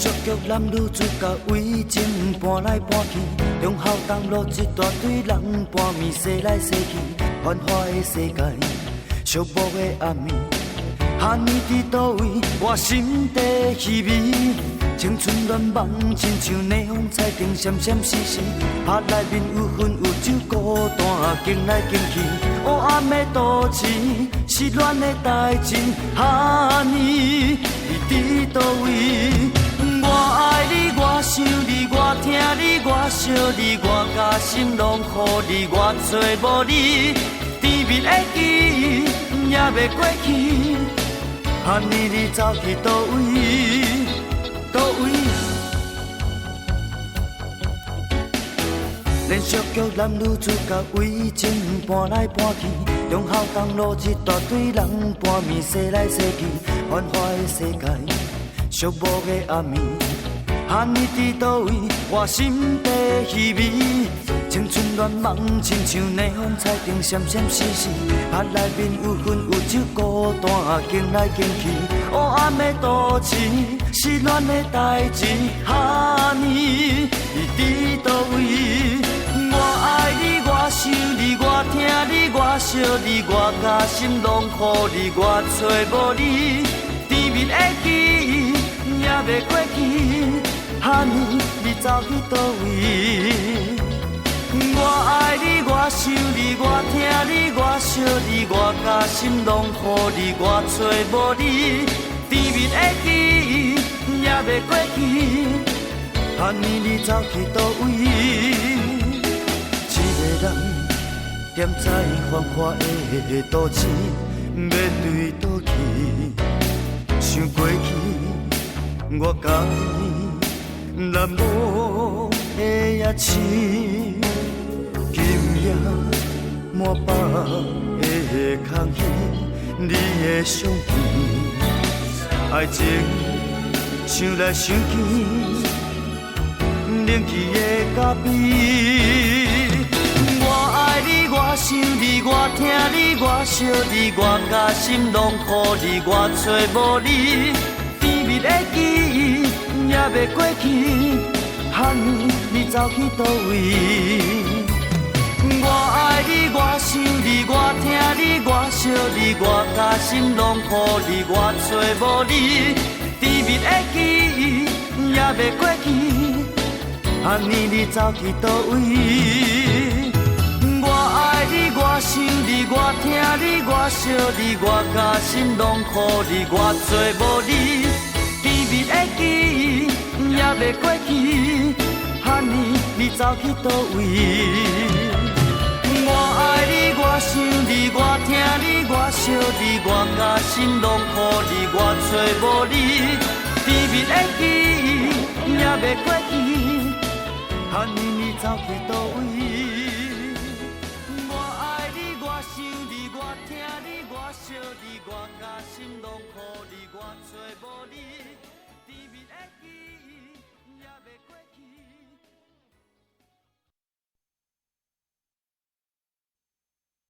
俗剧男女主角为情搬来搬去，中孝东路一大堆人搬暝踅来踅去，繁华的世界，寂寞的暗暝，哈尼伫倒位，我心底虚微。青春乱梦，亲像霓虹彩灯闪闪烁烁，拍内面有烟有酒，孤单行来行去。黑暗的都市，失恋的代志，哈尼你伫倒位？我爱你，我想你，我听你，我惜你，我甲心拢予你，我找无你，甜蜜的记忆也袂过去。哈尼你走去倒位？倒位？连续剧男女主角为情搬来搬去，中孝东路一大堆人搬暝踅来踅去，繁华的世界，寂寞的暗暝，哈尼伫倒位？我心底虚微，青春乱梦，亲像霓虹彩灯闪闪烁烁，拍内面有烟有酒，孤单行来行去。黑暗的都市，失恋的代志，哈尼你伫倒位？我爱你，我想你，我听你，我惜你，我甲心拢予你，我找无你，甜蜜的记忆也袂过去。哈尼你走去倒位？我爱你，我想你，我听你，我惜你，我甲心拢予你，我找无你，甜蜜的记忆也袂过去。哈尼你走去倒位？一个人踮在繁华的都市，要对倒去？想过去，我甲你难忘的夜市。今夜满腹的空虚，你的相片，爱情想来想去，冷去的咖啡。我爱你，我想你，我听你，我惜你，我甲心拢予你，我找无你，甜蜜的记忆也袂过去。哈尼你走去倒位？我爱你，我想你，我听你，我惜你，我甲心拢予你，我找无你，甜蜜的记忆也袂过去。哈尼你走去倒位？我爱你，我想你，我听你，我惜你，我甲心拢予你，我找无你，甜蜜的记忆也袂过去。哈尼你走去倒位？我爱你，我想你，我听你，我惜你，我甲心拢予你，我找无你，甜蜜的记忆也袂过去。哈尼你走去倒位？我爱你，我想你，我听你，我惜你，我甲心拢予你，我找无你，甜蜜的记忆。